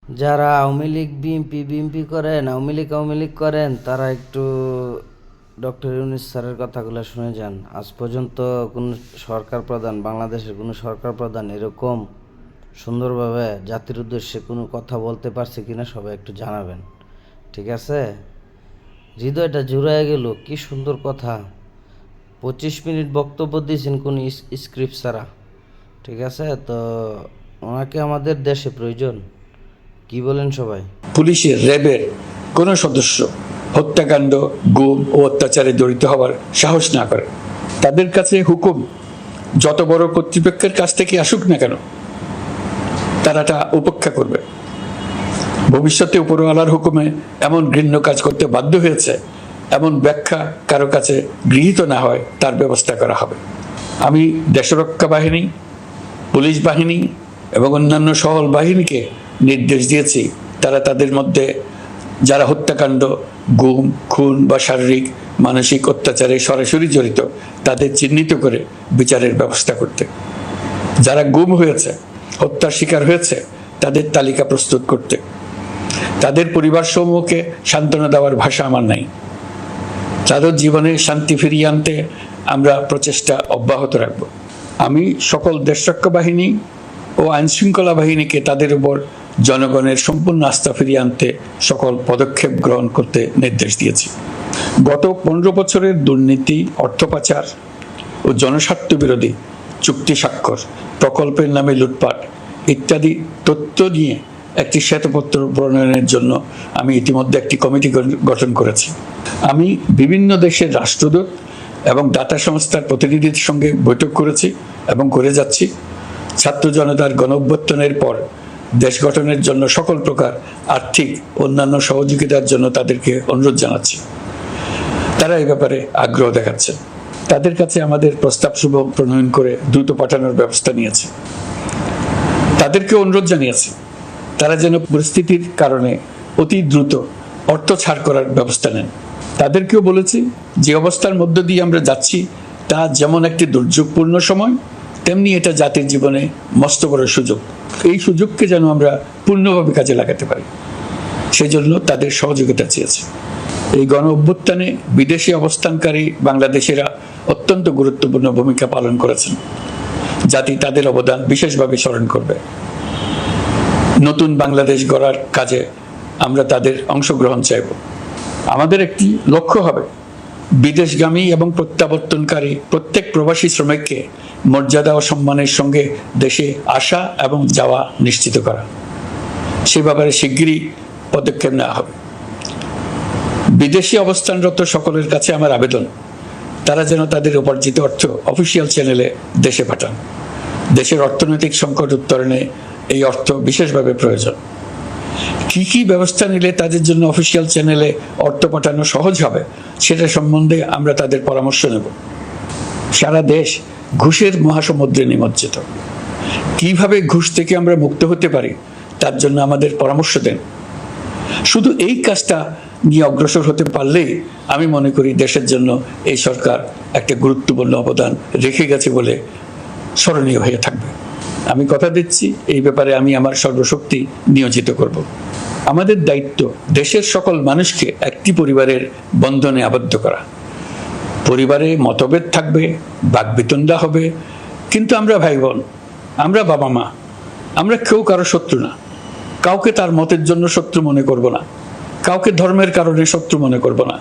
যারা আওয়ামী লীগ বিএনপি করেন, আওয়ামী লীগ করেন, তারা একটু ডক্টর ইউনূস স্যারের কথাগুলো শুনে যান। আজ পর্যন্ত কোনো সরকার প্রধান, বাংলাদেশের কোনো সরকার প্রধান এরকম সুন্দরভাবে জাতির উদ্দেশ্যে কোনো কথা বলতে পারছে কিনা সবাই একটু জানাবেন, ঠিক আছে? হৃদয়টা জুড়ায় গেল, কি সুন্দর কথা। 25 মিনিট বক্তব্য দিয়েছেন কোনো স্ক্রিপ্ট ছাড়া, ঠিক আছে? তো ওনাকে আমাদের দেশে প্রয়োজন, কি বলেন সবাই? পুলিশের, র্যাবের কোনো সদস্য হত্যাকাণ্ড, গুম ও অত্যাচারে জড়িত হওয়ার সাহস না করে, তাদের কাছে হুকুম যত বড় কর্তৃপক্ষের কাছ থেকে আসুক না কেন, তারা তা উপেক্ষা করবে। ভবিষ্যতে উপরওয়ালার হুকুমে এমন ঘৃণ্য কাজ করতে বাধ্য হয়েছে, এমন ব্যাখ্যা কারো কাছে গৃহীত না হয়, তার ব্যবস্থা করা হবে। আমি দেশরক্ষা বাহিনী, পুলিশ বাহিনী এবং অন্যান্য সহল বাহিনীকে নির্দেশ দিয়েছি, তারা তাদের মধ্যে যারা হত্যাকাণ্ড, গুম, খুন বা শারীরিক মানসিক অত্যাচারে সরাসরি জড়িত, তাদের চিহ্নিত করে বিচারের ব্যবস্থা করতে। যারা গুম হয়েছে, হত্যার শিকার হয়েছে, তাদের তালিকা প্রস্তুত করতে। তাদের পরিবার সমূহকে সান্ত্বনা দেওয়ার ভাষা আমার নাই। তাদের জীবনে শান্তি ফিরিয়ে আনতে আমরা প্রচেষ্টা অব্যাহত রাখব। আমি সকল দেশরক্ষা বাহিনী ও আইনশৃঙ্খলা বাহিনীকে তাদের উপর জনগণের সম্পূর্ণ আস্থা ফিরিয়ে আনতে সকল পদক্ষেপ গ্রহণ করতে নির্দেশ দিয়েছি। গত 15 বছরের দুর্নীতি, অর্থ পাচার ও জনস্বার্থ বিরোধী চুক্তি স্বাক্ষর, প্রকল্পের নামে লুটপাট ইত্যাদি তথ্য নিয়ে একটি শ্বেতপত্র প্রণয়নের জন্য আমি ইতিমধ্যে একটি কমিটি গঠন করেছি। আমি বিভিন্ন দেশের রাষ্ট্রদূত এবং দাতা সংস্থার প্রতিনিধিদের সঙ্গে বৈঠক করেছি এবং করে যাচ্ছি। ছাত্র জনতার গণঅভ্যুত্থানের পর দেশ গঠনের জন্য সকল প্রকার আর্থিক অন্যান্য সহযোগিতার জন্য তাদেরকে অনুরোধ জানাচ্ছি। তারা এই ব্যাপারে আগ্রহ দেখাচ্ছে। তাদের কাছে আমাদের প্রস্তাব সমূহ প্রণয়ন করে দ্রুত পাঠানোর ব্যবস্থা নিয়েছে। তাদেরকে অনুরোধ জানিয়েছি তারা যেন পরিস্থিতির কারণে অতি দ্রুত অর্থ ছাড় করার ব্যবস্থা নেন। তাদেরকেও বলেছি যে অবস্থার মধ্য দিয়ে আমরা যাচ্ছি তা যেমন একটি দুর্যোগপূর্ণ সময়, তেমনি এটা জাতির জীবনে মস্ত বড় সুযোগ। এই সুযোগকে যেন আমরা পূর্ণভাবে কাজে লাগাতে পারি, সেই জন্য তাদের সহযোগিতা চেয়েছি। এই গণ অভ্যুত্থানে বিদেশে অবস্থানকারী বাংলাদেশিরা অত্যন্ত গুরুত্বপূর্ণ ভূমিকা পালন করেছেন। জাতি তাদের অবদান বিশেষভাবে স্মরণ করবে। নতুন বাংলাদেশ গড়ার কাজে আমরা তাদের অংশগ্রহণ চাইব। আমাদের একটি লক্ষ্য হবে বিদেশগামী এবং প্রত্যাবর্তনকারী প্রত্যেক প্রবাসী শ্রমিককে মর্যাদা ও সম্মানের সঙ্গে দেশে আসা এবং যাওয়া নিশ্চিত করা। সে ব্যাপারে শিগগিরই পদক্ষেপ নেওয়া হবে। বিদেশি অবস্থানরত সকলের কাছে আমার আবেদন, তারা যেন তাদের উপার্জিত অর্থ অফিসিয়াল চ্যানেলে দেশে পাঠান। দেশের অর্থনৈতিক সংকট উত্তরণে এই অর্থ বিশেষভাবে প্রয়োজন। কি কি ব্যবস্থা নিলে তাদের জন্য অফিসিয়াল চ্যানেলে অর্থ পাঠানো সহজ হবে, সেটা সম্বন্ধে আমরা তাদের পরামর্শ নেব। সারা দেশ ঘুষের মহাসমুদ্রে নিমজ্জিত। কিভাবে ঘুষ থেকে আমরা মুক্ত হতে পারি, তার জন্য আমাদের পরামর্শ দেন। শুধু এই কাজটা নিয়ে অগ্রসর হতে পারলেই আমি মনে করি দেশের জন্য এই সরকার একটা গুরুত্বপূর্ণ অবদান রেখে গেছে বলে স্মরণীয় হয়ে থাকবে। আমি কথা দিচ্ছি, এই ব্যাপারে আমি আমার সর্বশক্তি নিয়োজিত করব। আমাদের দায়িত্ব দেশের সকল মানুষকে একটি পরিবারের বন্ধনে আবদ্ধ করা। পরিবারে মতভেদ থাকবে, বাকবিতণ্ডা হবে, কিন্তু আমরা ভাই বোন, আমরা বাবা মা, আমরা কেউ কারো শত্রু না। কাউকে তার মতের জন্য শত্রু মনে করব না, কাউকে ধর্মের কারণে শত্রু মনে করব না,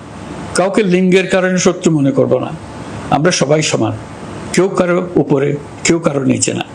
কাউকে লিঙ্গের কারণে শত্রু মনে করব না। আমরা সবাই সমান, কেউ কারো উপরে, কেউ কারো নিচে না।